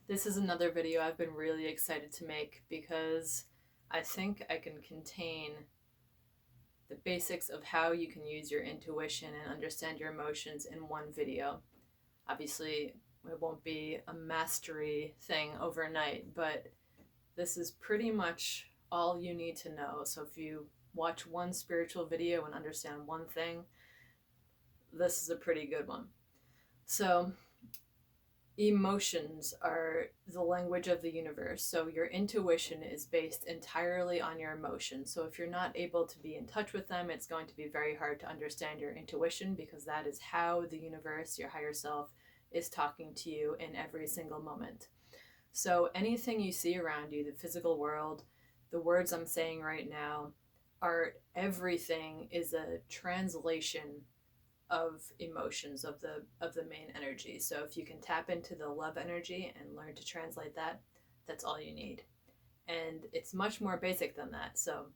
This is another video I've been really excited to make because I think I can contain the basics of how you can use your intuition and understand your emotions in one video. Obviously, it won't be a mastery thing overnight, but this is pretty much all you need to know. So if you watch one spiritual video and understand one thing, this is a pretty good one. So emotions are the language of the universe. So your intuition is based entirely on your emotions. So if you're not able to be in touch with them, it's going to be very hard to understand your intuition because that is how the universe, your higher self, is talking to you in every single moment. So anything you see around you, the physical world, the words I'm saying right now, art, everything is a translation of emotions, of the main energy. So if you can tap into the love energy and learn to translate that, that's all you need. And it's much more basic than that. So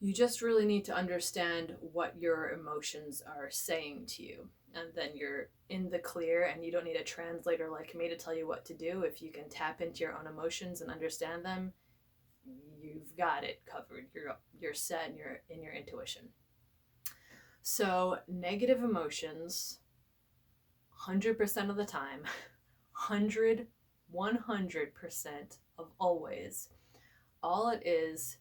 you just really need to understand what your emotions are saying to you. And then you're in the clear and you don't need a translator like me to tell you what to do. If you can tap into your own emotions and understand them, you've got it covered. You're set in your intuition. So, negative emotions, 100% of the time, 100% of always, all it is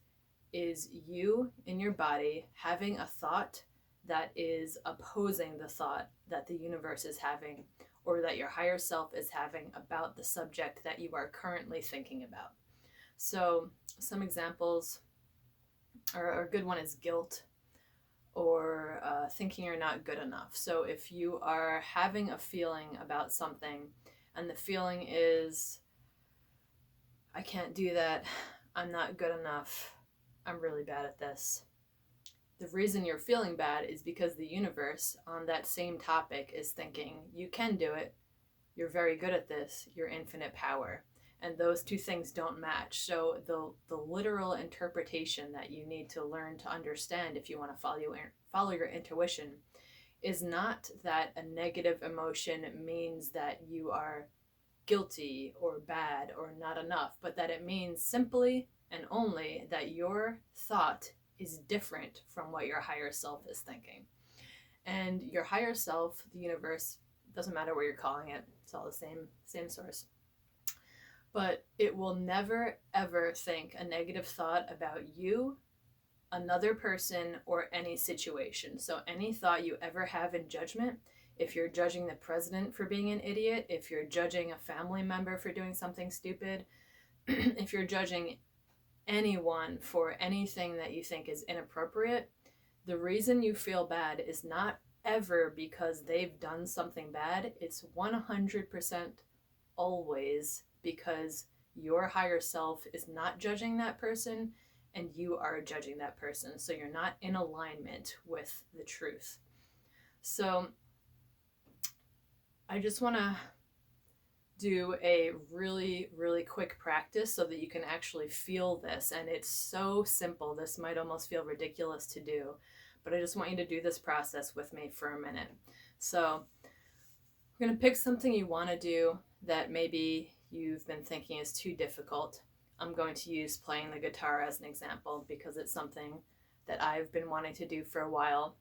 you in your body having a thought that is opposing the thought that the universe is having or that your higher self is having about the subject that you are currently thinking about. So, some examples, or a good one is guilt, or thinking you're not good enough. So if you are having a feeling about something and the feeling is, I can't do that, I'm not good enough, I'm really bad at this. The reason you're feeling bad is because the universe on that same topic is thinking, you can do it, you're very good at this, you're infinite power. And those two things don't match. So the literal interpretation that you need to learn to understand if you want to follow your intuition is not that a negative emotion means that you are guilty or bad or not enough, but that it means simply and only that your thought is different from what your higher self is thinking. And your higher self, the universe, doesn't matter what you're calling it, it's all the same source, but it will never ever think a negative thought about you, another person, or any situation. So any thought you ever have in judgment, if you're judging the president for being an idiot, if you're judging a family member for doing something stupid, if you're judging anyone for anything that you think is inappropriate, the reason you feel bad is not ever because they've done something bad. It's 100% always because your higher self is not judging that person and you are judging that person. So you're not in alignment with the truth. So I just want to do a really, really quick practice so that you can actually feel this. And it's so simple. This might almost feel ridiculous to do, but I just want you to do this process with me for a minute. So we're going to pick something you want to do that maybe you've been thinking is too difficult. I'm going to use playing the guitar as an example because it's something that I've been wanting to do for a while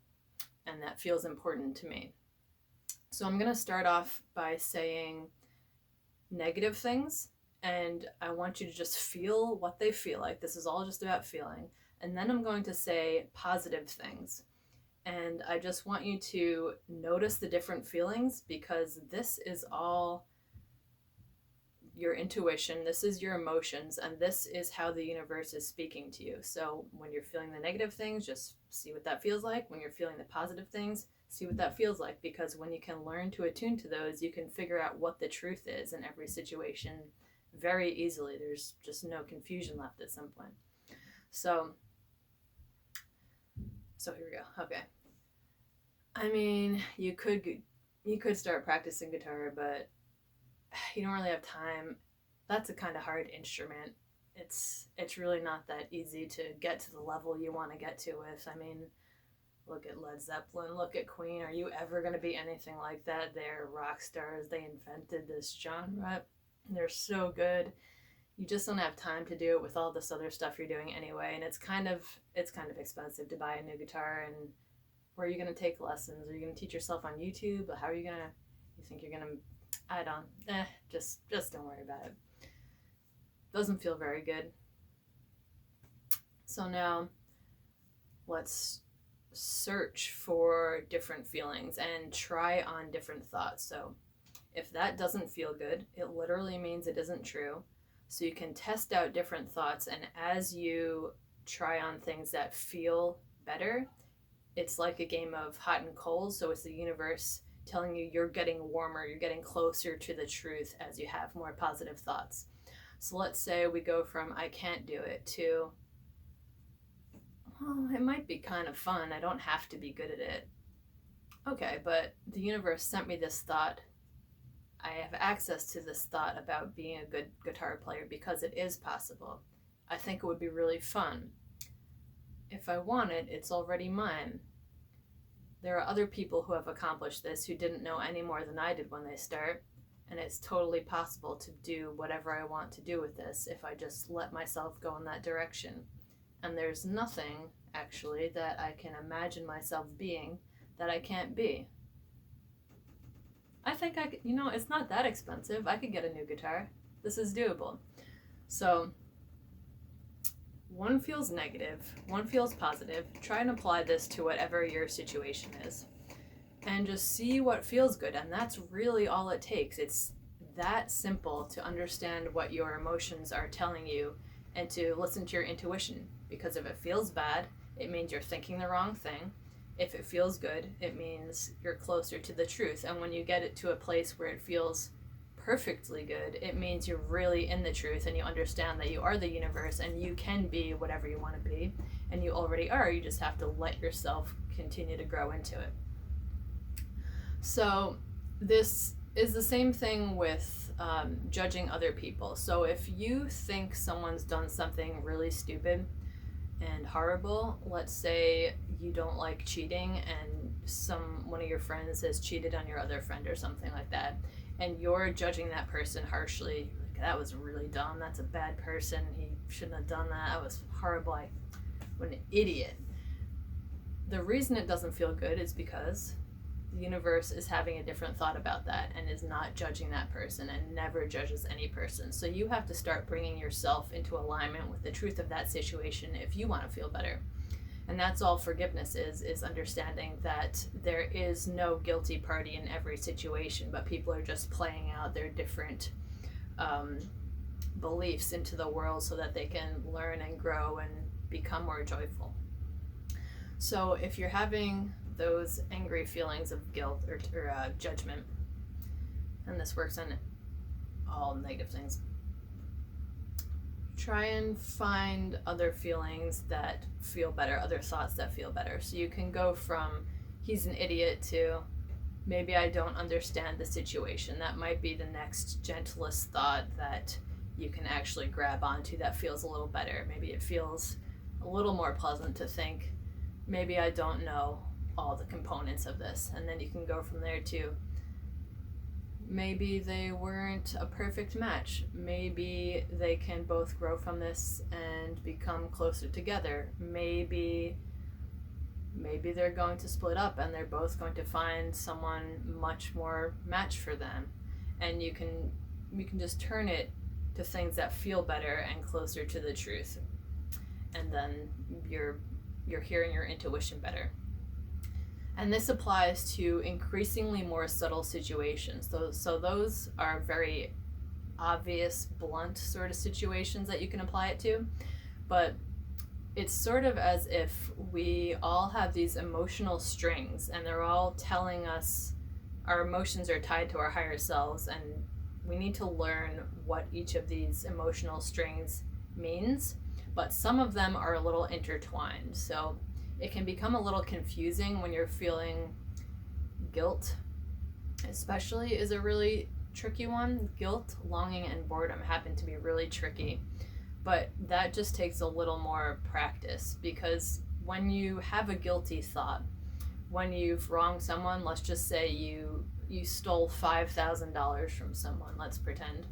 and that feels important to me. So I'm going to start off by saying negative things, and I want you to just feel what they feel like. This is all just about feeling. And then I'm going to say positive things. And I just want you to notice the different feelings because this is all your intuition, this is your emotions, and this is how the universe is speaking to you. So when you're feeling the negative things, just see what that feels like. When you're feeling the positive things, see what that feels like, because when you can learn to attune to those, you can figure out what the truth is in every situation very easily. There's just no confusion left at some point. So here we go. Okay. I mean, you could start practicing guitar, but you don't really have time. That's a kind of hard instrument. It's really not that easy to get to the level you want to get to with. I mean, look at Led Zeppelin, look at Queen. Are you ever going to be anything like that? They're rock stars. They invented this genre. They're so good. You just don't have time to do it with all this other stuff you're doing anyway, and it's kind of expensive to buy a new guitar. And where are you going to take lessons? Are you going to teach yourself on YouTube? How are you going to, you think you're going to, I don't, just don't worry about it. Doesn't feel very good. So now let's search for different feelings and try on different thoughts. So if that doesn't feel good, it literally means it isn't true. So you can test out different thoughts, and as you try on things that feel better, it's like a game of hot and cold. So it's the universe telling you you're getting warmer, you're getting closer to the truth as you have more positive thoughts. So let's say we go from I can't do it to, well, it might be kind of fun. I don't have to be good at it. Okay, but the universe sent me this thought. I have access to this thought about being a good guitar player because it is possible. I think it would be really fun. If I want it, it's already mine. There are other people who have accomplished this who didn't know any more than I did when they start, and it's totally possible to do whatever I want to do with this if I just let myself go in that direction. And there's nothing, actually, that I can imagine myself being that I can't be. I think I could, it's not that expensive. I could get a new guitar. This is doable. So, one feels negative, one feels positive. Try and apply this to whatever your situation is. And just see what feels good. And that's really all it takes. It's that simple to understand what your emotions are telling you and to listen to your intuition. Because if it feels bad, it means you're thinking the wrong thing. If it feels good, it means you're closer to the truth. And when you get it to a place where it feels perfectly good, it means you're really in the truth and you understand that you are the universe and you can be whatever you want to be. And you already are. You just have to let yourself continue to grow into it. So this is the same thing with judging other people. So if you think someone's done something really stupid and horrible, let's say you don't like cheating and one of your friends has cheated on your other friend or something like that, and you're judging that person harshly, like, that was really dumb, that's a bad person, he shouldn't have done that, that was horrible, what an idiot. The reason it doesn't feel good is because the universe is having a different thought about that and is not judging that person and never judges any person. So you have to start bringing yourself into alignment with the truth of that situation if you want to feel better. And that's all forgiveness is understanding that there is no guilty party in every situation, but people are just playing out their different beliefs into the world so that they can learn and grow and become more joyful. So if you're having those angry feelings of guilt or judgment, and this works on all negative things, try and find other feelings that feel better, other thoughts that feel better. So you can go from he's an idiot to maybe I don't understand the situation. That might be the next gentlest thought that you can actually grab onto that feels a little better. Maybe it feels a little more pleasant to think maybe I don't know all the components of this. And then you can go from there to maybe they weren't a perfect match. Maybe they can both grow from this and become closer together. Maybe they're going to split up and they're both going to find someone much more match for them. And you can just turn it to things that feel better and closer to the truth. And then you're hearing your intuition better. And this applies to increasingly more subtle situations. So those are very obvious, blunt sort of situations that you can apply it to. But it's sort of as if we all have these emotional strings and they're all telling us our emotions are tied to our higher selves, and we need to learn what each of these emotional strings means. But some of them are a little intertwined. So it can become a little confusing when you're feeling guilt, especially, is a really tricky one. Guilt, longing, and boredom happen to be really tricky, but that just takes a little more practice, because when you have a guilty thought, when you've wronged someone, let's just say you stole $5,000 from someone, let's pretend,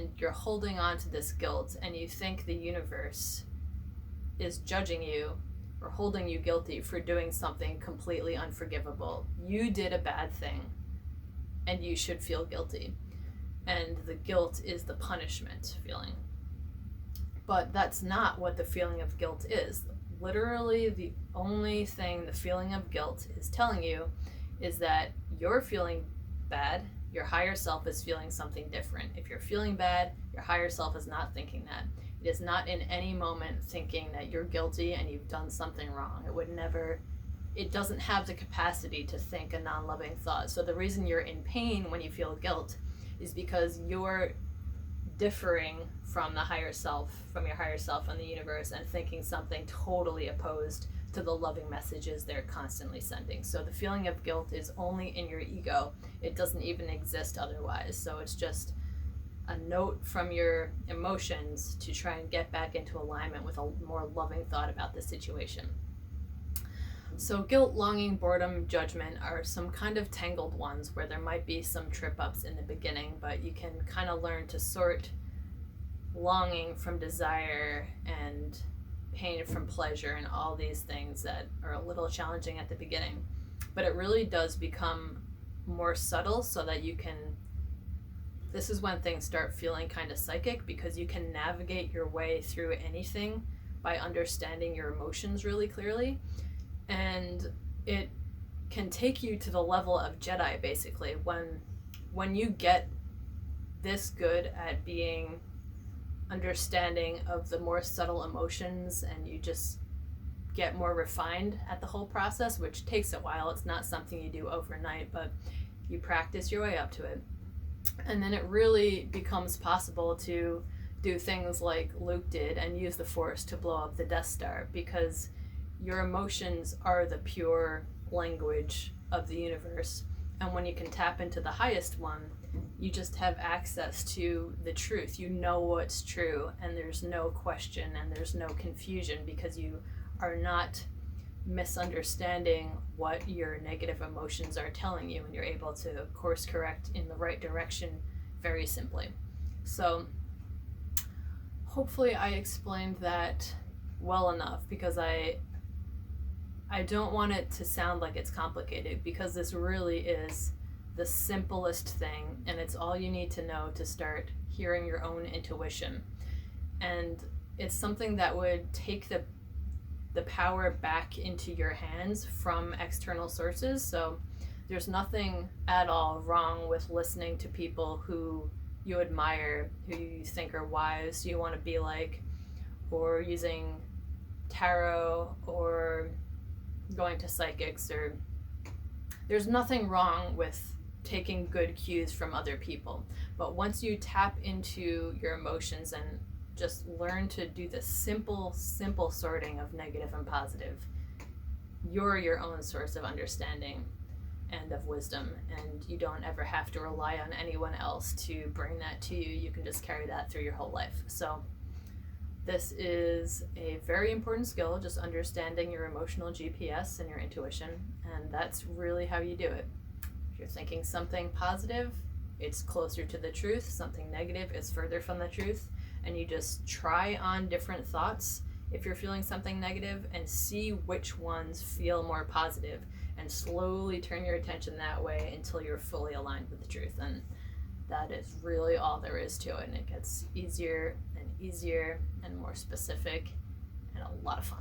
and you're holding on to this guilt, and you think the universe is judging you or holding you guilty for doing something completely unforgivable. You did a bad thing and you should feel guilty. And the guilt is the punishment feeling. But that's not what the feeling of guilt is. Literally, the only thing the feeling of guilt is telling you is that you're feeling bad, your higher self is feeling something different. If you're feeling bad, your higher self is not thinking that. It is not in any moment thinking that you're guilty and you've done something wrong. It doesn't have the capacity to think a non-loving thought. So the reason you're in pain when you feel guilt is because you're differing from your higher self and the universe, and thinking something totally opposed to the loving messages they're constantly sending. So the feeling of guilt is only in your ego. It doesn't even exist otherwise. So it's just a note from your emotions to try and get back into alignment with a more loving thought about the situation. So guilt, longing, boredom, judgment are some kind of tangled ones where there might be some trip ups in the beginning, but you can kind of learn to sort longing from desire and pain from pleasure and all these things that are a little challenging at the beginning. But it really does become more subtle, so that this is when things start feeling kind of psychic, because you can navigate your way through anything by understanding your emotions really clearly. And it can take you to the level of Jedi, basically. When you get this good at being understanding of the more subtle emotions, and you just get more refined at the whole process, which takes a while. It's not something you do overnight, but you practice your way up to it. And then it really becomes possible to do things like Luke did and use the Force to blow up the Death Star, because your emotions are the pure language of the universe. And when you can tap into the highest one, you just have access to the truth. You know what's true, and there's no question and there's no confusion, because you are not misunderstanding what your negative emotions are telling you, and you're able to course correct in the right direction very simply. So hopefully I explained that well enough, because I don't want it to sound like it's complicated, because this really is the simplest thing, and it's all you need to know to start hearing your own intuition. And it's something that would take the power back into your hands from external sources. So there's nothing at all wrong with listening to people who you admire, who you think are wise, you want to be like, or using tarot, or going to psychics, or there's nothing wrong with taking good cues from other people. But once you tap into your emotions and just learn to do the simple sorting of negative and positive, you're your own source of understanding and of wisdom, and you don't ever have to rely on anyone else to bring that to you. You can just carry that through your whole life. So this is a very important skill, just understanding your emotional GPS and your intuition, and that's really how you do it. If you're thinking something positive, it's closer to the truth. Something negative is further from the truth, and you just try on different thoughts if you're feeling something negative and see which ones feel more positive, and slowly turn your attention that way until you're fully aligned with the truth. And that is really all there is to it, and it gets easier and easier and more specific and a lot of fun.